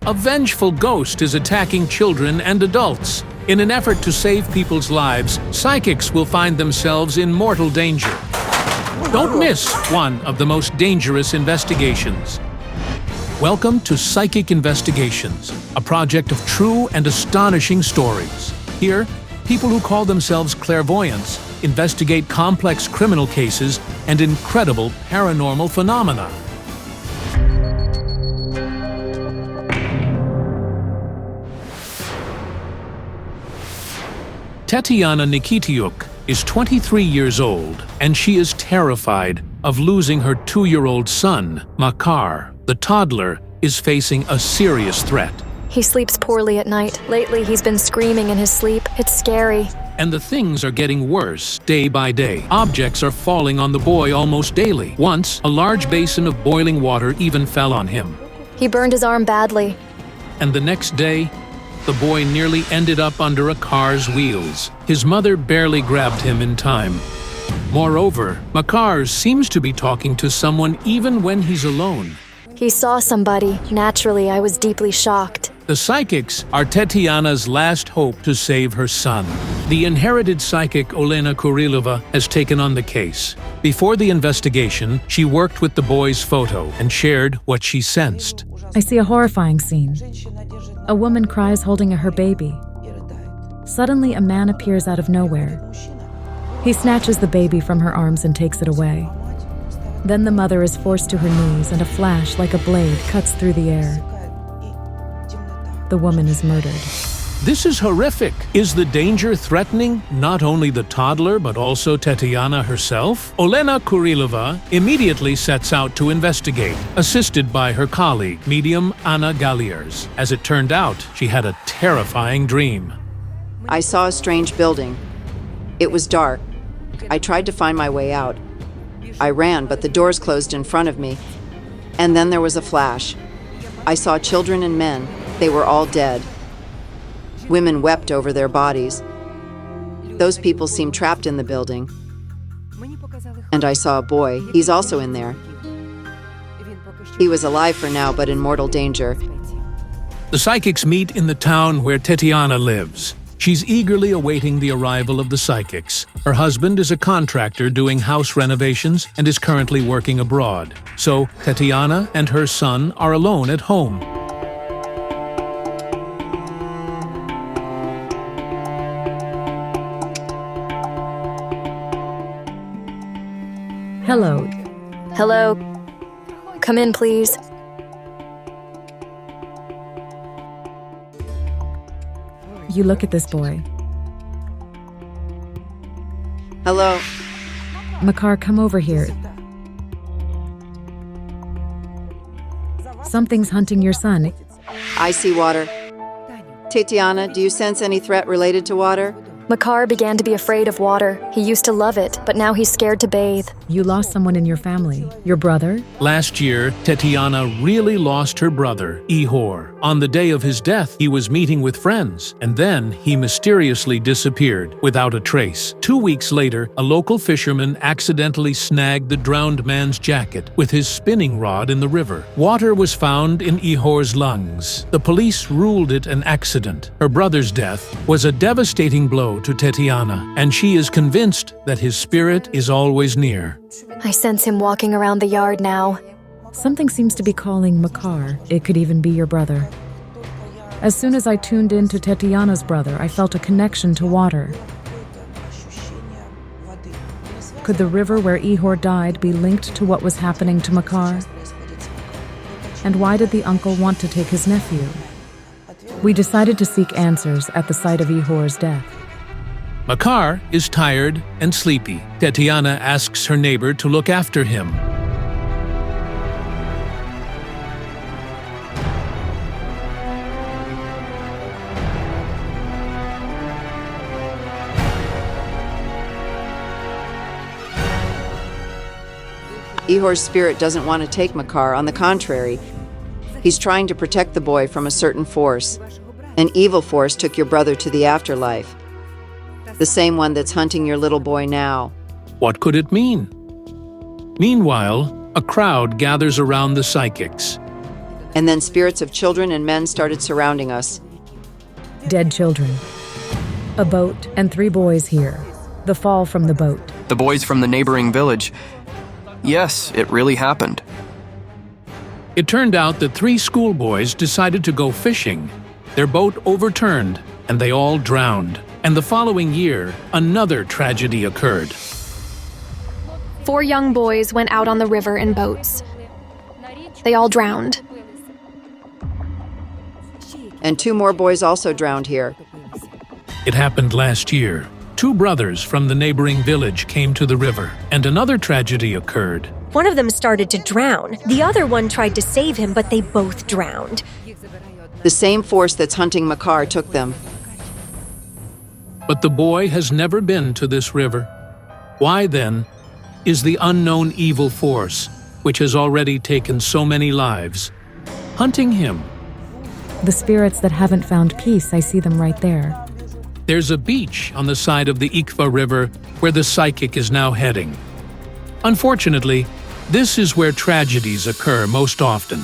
A vengeful ghost is attacking children and adults. In an effort to save people's lives, psychics will find themselves in mortal danger. Don't miss one of the most dangerous investigations. Welcome to Psychic Investigations, a project of true and astonishing stories. Here, people who call themselves clairvoyants investigate complex criminal cases and incredible paranormal phenomena. Tetiana Nikitiuk is 23 years old, and she is terrified of losing her 2-year-old son, Makar. The toddler is facing a serious threat. He sleeps poorly at night. Lately, he's been screaming in his sleep. It's scary. And the things are getting worse day by day. Objects are falling on the boy almost daily. Once, a large basin of boiling water even fell on him. He burned his arm badly. And the next day, the boy nearly ended up under a car's wheels. His mother barely grabbed him in time. Moreover, Makar seems to be talking to someone even when he's alone. He saw somebody. Naturally, I was deeply shocked. The psychics are Tetiana's last hope to save her son. The inherited psychic Olena Kurilova has taken on the case. Before the investigation, she worked with the boy's photo and shared what she sensed. I see a horrifying scene. A woman cries holding her baby. Suddenly, a man appears out of nowhere. He snatches the baby from her arms and takes it away. Then the mother is forced to her knees and a flash like a blade cuts through the air. The woman is murdered. This is horrific. Is the danger threatening not only the toddler but also Tetiana herself? Olena Kurilova immediately sets out to investigate, assisted by her colleague, medium Anna Galliers. As it turned out, she had a terrifying dream. I saw a strange building. It was dark. I tried to find my way out. I ran, but the doors closed in front of me. And then there was a flash. I saw children and men. They were all dead. Women wept over their bodies. Those people seemed trapped in the building. And I saw a boy. He's also in there. He was alive for now, but in mortal danger. The psychics meet in the town where Tetiana lives. She's eagerly awaiting the arrival of the psychics. Her husband is a contractor doing house renovations and is currently working abroad. So Tetiana and her son are alone at home. Hello. Hello. Come in, please. You look at this boy. Hello. Makar, come over here. Something's hunting your son. I see water. Tetiana, do you sense any threat related to water? Makar began to be afraid of water. He used to love it, but now he's scared to bathe. You lost someone in your family. Your brother? Last year, Tetiana really lost her brother, Ihor. On the day of his death, he was meeting with friends, and then he mysteriously disappeared without a trace. 2 weeks later, a local fisherman accidentally snagged the drowned man's jacket with his spinning rod in the river. Water was found in Ihor's lungs. The police ruled it an accident. Her brother's death was a devastating blow to Tetiana, and she is convinced that his spirit is always near. I sense him walking around the yard now. Something seems to be calling Makar. It could even be your brother. As soon as I tuned in to Tetiana's brother, I felt a connection to water. Could the river where Ihor died be linked to what was happening to Makar? And why did the uncle want to take his nephew? We decided to seek answers at the site of Ihor's death. Makar is tired and sleepy. Tetiana asks her neighbor to look after him. Ihor's spirit doesn't want to take Makar. On the contrary, he's trying to protect the boy from a certain force. An evil force took your brother to the afterlife. The same one that's hunting your little boy now. What could it mean? Meanwhile, a crowd gathers around the psychics. And then spirits of children and men started surrounding us. Dead children. A boat and 3 boys here. The fall from the boat. The boys from the neighboring village. Yes, it really happened. It turned out that 3 schoolboys decided to go fishing. Their boat overturned, and they all drowned. And the following year, another tragedy occurred. 4 young boys went out on the river in boats. They all drowned. And 2 more boys also drowned here. It happened last year. 2 brothers from the neighboring village came to the river, and another tragedy occurred. One of them started to drown. The other one tried to save him, but they both drowned. The same force that's hunting Makar took them. But the boy has never been to this river. Why, then, is the unknown evil force, which has already taken so many lives, hunting him? The spirits that haven't found peace, I see them right there. There's a beach on the side of the Ikva River where the psychic is now heading. Unfortunately, this is where tragedies occur most often.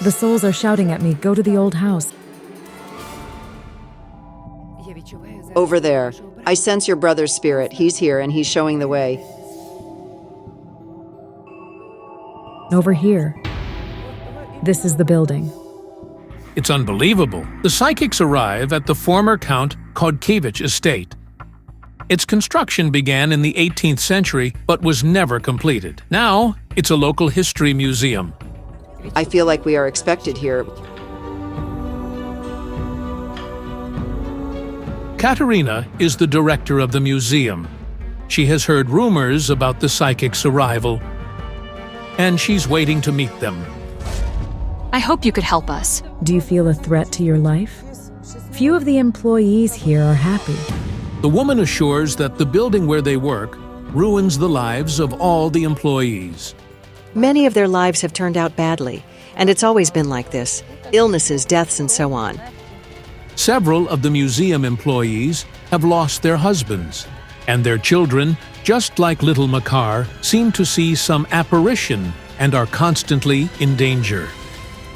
The souls are shouting at me, go to the old house. Over there. I sense your brother's spirit. He's here and he's showing the way. Over here. This is the building. It's unbelievable. The psychics arrive at the former Count Kodkevich estate. Its construction began in the 18th century, but was never completed. Now, it's a local history museum. I feel like we are expected here. Katerina is the director of the museum. She has heard rumors about the psychic's arrival, and she's waiting to meet them. I hope you could help us. Do you feel a threat to your life? Few of the employees here are happy. The woman assures that the building where they work ruins the lives of all the employees. Many of their lives have turned out badly, and it's always been like this. Illnesses, deaths, and so on. Several of the museum employees have lost their husbands, and their children, just like little Makar, seem to see some apparition and are constantly in danger.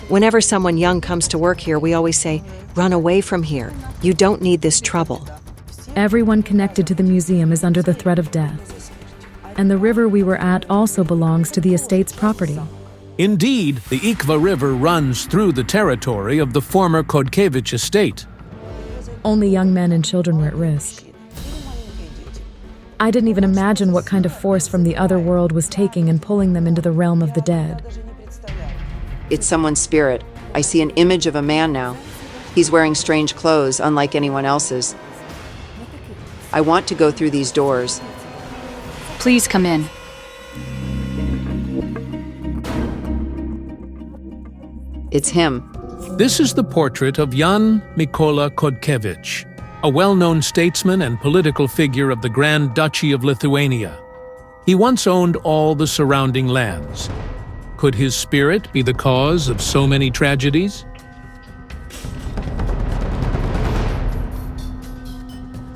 Whenever someone young comes to work here, we always say, "Run away from here. You don't need this trouble." Everyone connected to the museum is under the threat of death. And the river we were at also belongs to the estate's property. Indeed, the Ikva River runs through the territory of the former Kodkevich estate. Only young men and children were at risk. I didn't even imagine what kind of force from the other world was taking and pulling them into the realm of the dead. It's someone's spirit. I see an image of a man now. He's wearing strange clothes, unlike anyone else's. I want to go through these doors. Please come in. It's him. This is the portrait of Jan Mikola Kodkevich, a well-known statesman and political figure of the Grand Duchy of Lithuania. He once owned all the surrounding lands. Could his spirit be the cause of so many tragedies?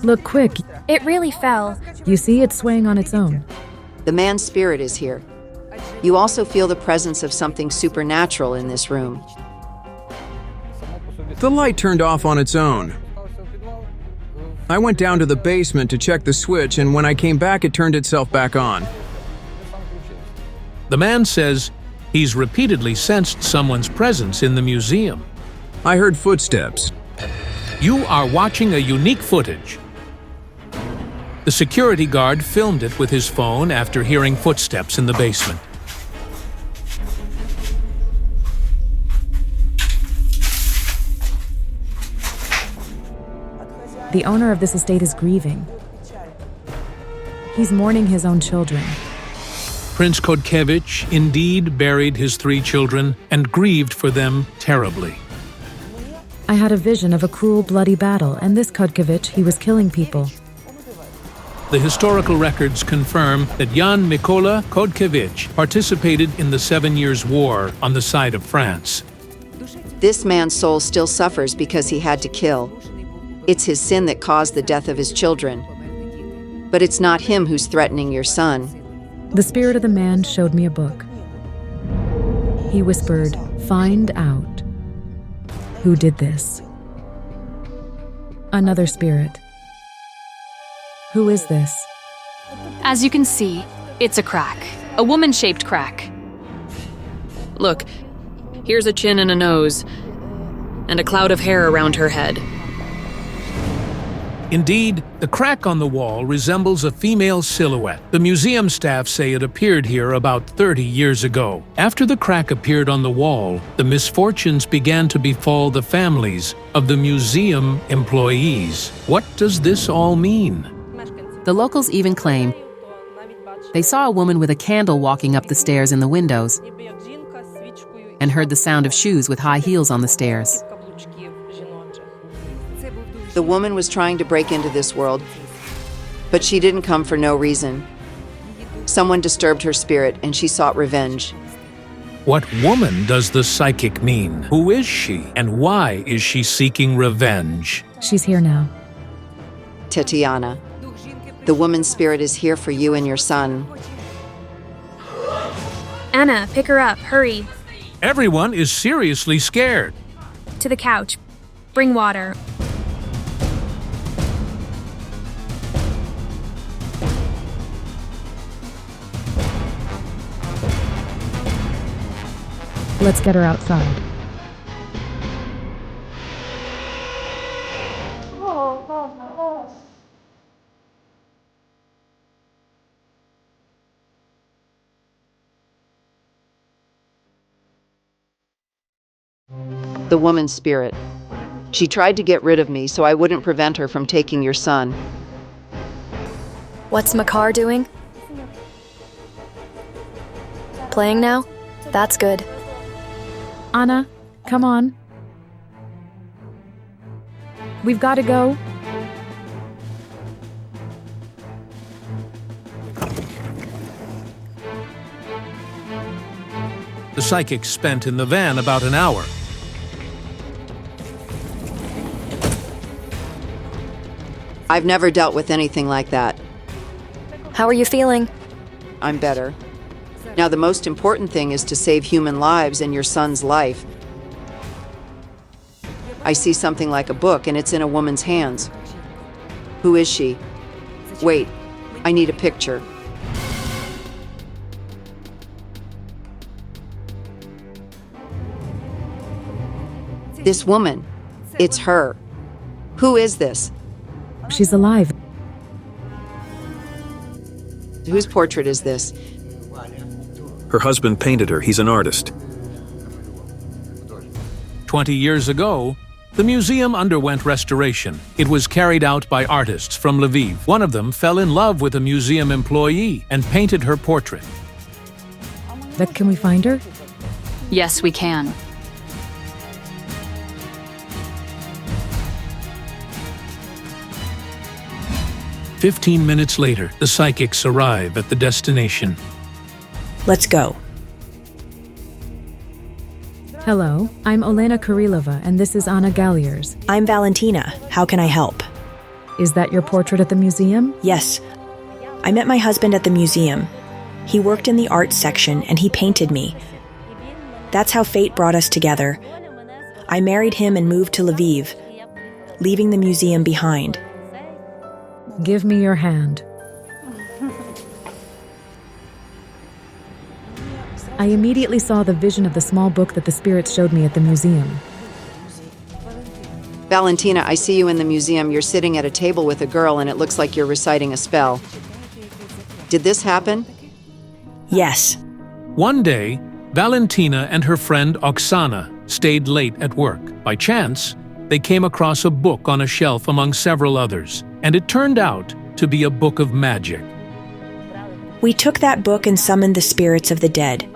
Look quick. It really fell. You see it's swaying on its own. The man's spirit is here. You also feel the presence of something supernatural in this room. The light turned off on its own. I went down to the basement to check the switch, and when I came back, it turned itself back on. The man says he's repeatedly sensed someone's presence in the museum. I heard footsteps. You are watching a unique footage. The security guard filmed it with his phone after hearing footsteps in the basement. The owner of this estate is grieving. He's mourning his own children. Prince Kodkevich indeed buried his 3 children and grieved for them terribly. I had a vision of a cruel, bloody battle, and this Kodkevich, he was killing people. The historical records confirm that Jan Mikola Kodkevich participated in the 7 Years' War on the side of France. This man's soul still suffers because he had to kill. It's his sin that caused the death of his children. But it's not him who's threatening your son. The spirit of the man showed me a book. He whispered, Find out who did this. Another spirit. Who is this? As you can see, it's a crack. A woman-shaped crack. Look, here's a chin and a nose, and a cloud of hair around her head. Indeed, the crack on the wall resembles a female silhouette. The museum staff say it appeared here about 30 years ago. After the crack appeared on the wall, the misfortunes began to befall the families of the museum employees. What does this all mean? The locals even claim they saw a woman with a candle walking up the stairs in the windows and heard the sound of shoes with high heels on the stairs. The woman was trying to break into this world, but she didn't come for no reason. Someone disturbed her spirit and she sought revenge. What woman does the psychic mean? Who is she, and why is she seeking revenge? She's here now. Tatiana, the woman's spirit is here for you and your son. Anna, pick her up, hurry. Everyone is seriously scared. To the couch. Bring water. Let's get her outside. The woman's spirit. She tried to get rid of me so I wouldn't prevent her from taking your son. What's Makar doing? Playing now? That's good. Anna, come on. We've got to go. The psychic spent in the van about an hour. I've never dealt with anything like that. How are you feeling? I'm better. Now the most important thing is to save human lives and your son's life. I see something like a book and it's in a woman's hands. Who is she? Wait, I need a picture. This woman, it's her. Who is this? She's alive. Whose portrait is this? Her husband painted her. He's an artist. 20 years ago, the museum underwent restoration. It was carried out by artists from Lviv. One of them fell in love with a museum employee and painted her portrait. But can we find her? Yes, we can. "15 minutes later, the psychics arrive at the destination. Let's go. Hello, I'm Olena Kurilova, and this is Anna Galliers. I'm Valentina. How can I help? Is that your portrait at the museum? Yes. I met my husband at the museum. He worked in the arts section, and he painted me. That's how fate brought us together. I married him and moved to Lviv, leaving the museum behind. Give me your hand. I immediately saw the vision of the small book that the spirits showed me at the museum. Valentina, I see you in the museum. You're sitting at a table with a girl and it looks like you're reciting a spell. Did this happen? Yes. One day, Valentina and her friend Oksana stayed late at work. By chance, they came across a book on a shelf among several others, and it turned out to be a book of magic. We took that book and summoned the spirits of the dead.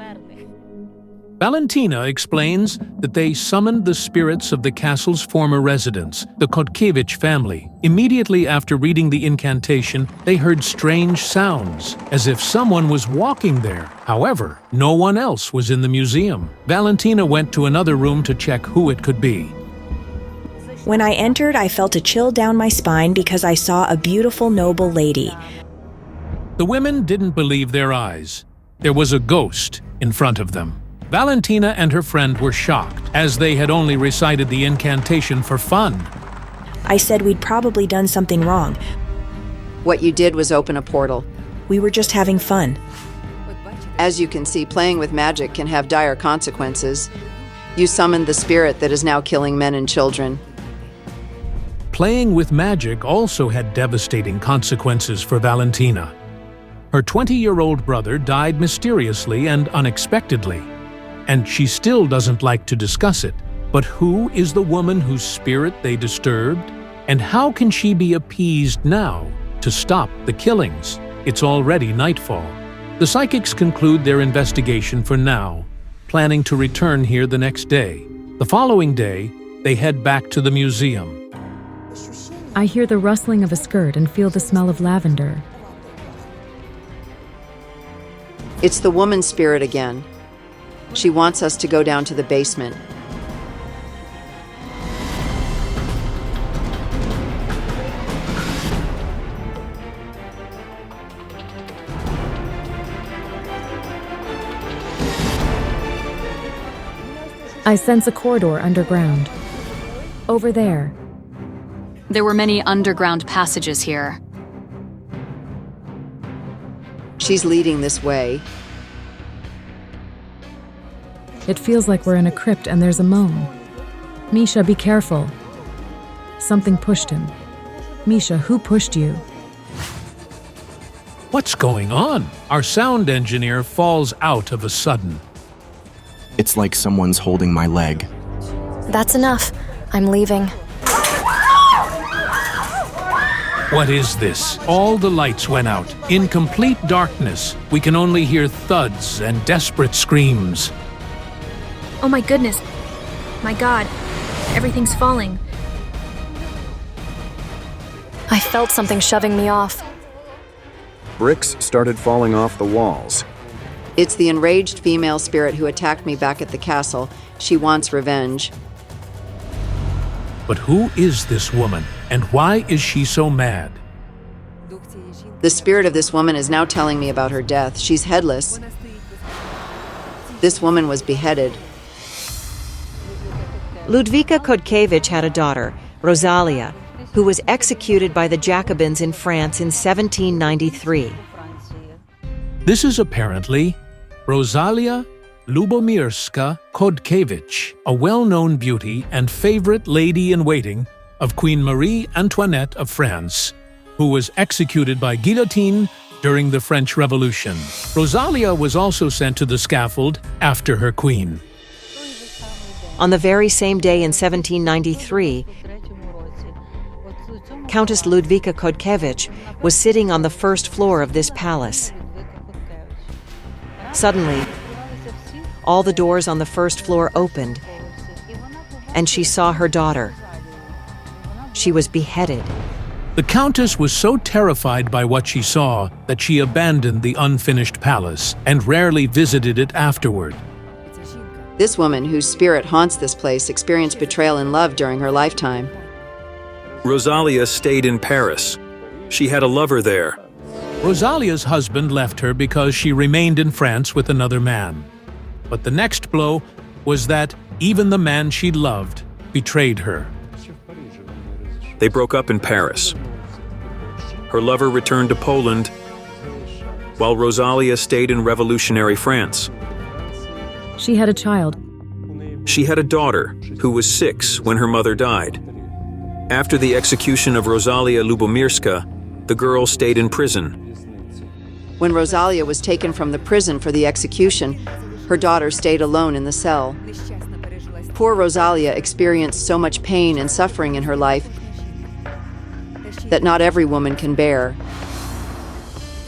Valentina explains that they summoned the spirits of the castle's former residents, the Kotkevich family. Immediately after reading the incantation, they heard strange sounds, as if someone was walking there. However, no one else was in the museum. Valentina went to another room to check who it could be. When I entered, I felt a chill down my spine because I saw a beautiful, noble lady. The women didn't believe their eyes. There was a ghost in front of them. Valentina and her friend were shocked, as they had only recited the incantation for fun. I said we'd probably done something wrong. What you did was open a portal. We were just having fun. As you can see, playing with magic can have dire consequences. You summoned the spirit that is now killing men and children. Playing with magic also had devastating consequences for Valentina. Her 20-year-old brother died mysteriously and unexpectedly, and she still doesn't like to discuss it. But who is the woman whose spirit they disturbed? And how can she be appeased now to stop the killings? It's already nightfall. The psychics conclude their investigation for now, planning to return here the next day. The following day, they head back to the museum. I hear the rustling of a skirt and feel the smell of lavender. It's the woman's spirit again. She wants us to go down to the basement. I sense a corridor underground. Over there. There were many underground passages here. She's leading this way. It feels like we're in a crypt and there's a moan. Misha, be careful. Something pushed him. Misha, who pushed you? What's going on? Our sound engineer falls out of a sudden. It's like someone's holding my leg. That's enough. I'm leaving. What is this? All the lights went out. In complete darkness, we can only hear thuds and desperate screams. Oh my goodness. My God. Everything's falling. I felt something shoving me off. Bricks started falling off the walls. It's the enraged female spirit who attacked me back at the castle. She wants revenge. But who is this woman, and why is she so mad? The spirit of this woman is now telling me about her death. She's headless. This woman was beheaded. Ludwika Kodkevich had a daughter, Rosalia, who was executed by the Jacobins in France in 1793. This is apparently Rosalia Lubomirska Kodkevich, a well-known beauty and favorite lady-in-waiting of Queen Marie Antoinette of France, who was executed by guillotine during the French Revolution. Rosalia was also sent to the scaffold after her queen. On the very same day in 1793, Countess Ludwika Kodkevich was sitting on the first floor of this palace. Suddenly, all the doors on the first floor opened, and she saw her daughter. She was beheaded. The Countess was so terrified by what she saw that she abandoned the unfinished palace and rarely visited it afterward. This woman, whose spirit haunts this place, experienced betrayal in love during her lifetime. Rosalia stayed in Paris. She had a lover there. Rosalia's husband left her because she remained in France with another man. But the next blow was that even the man she loved betrayed her. They broke up in Paris. Her lover returned to Poland, while Rosalia stayed in revolutionary France. She had a child. She had a daughter who was 6 when her mother died. After the execution of Rosalia Lubomirska, the girl stayed in prison. When Rosalia was taken from the prison for the execution, her daughter stayed alone in the cell. Poor Rosalia experienced so much pain and suffering in her life that not every woman can bear.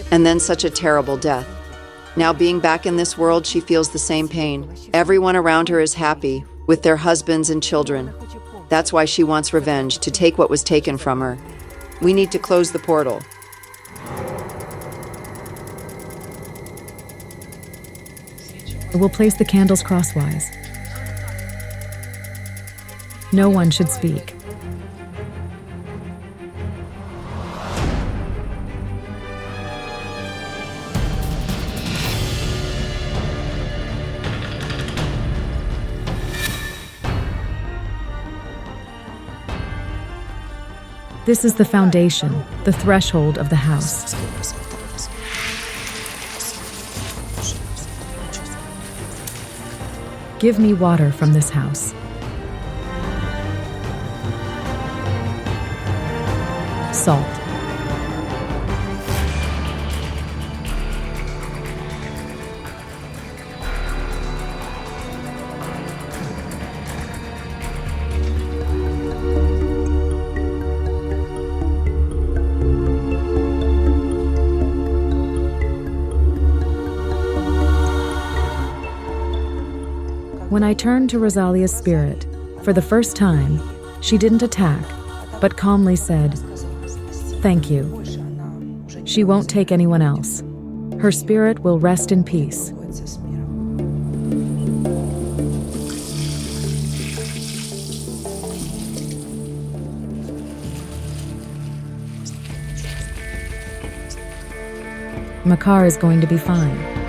And then such a terrible death. Now being back in this world, she feels the same pain. Everyone around her is happy, with their husbands and children. That's why she wants revenge, to take what was taken from her. We need to close the portal. We'll place the candles crosswise. No one should speak. This is the foundation, the threshold of the house. Give me water from this house. Salt. When I turned to Rosalia's spirit, for the first time, she didn't attack, but calmly said, "Thank you." She won't take anyone else. Her spirit will rest in peace. Makar is going to be fine.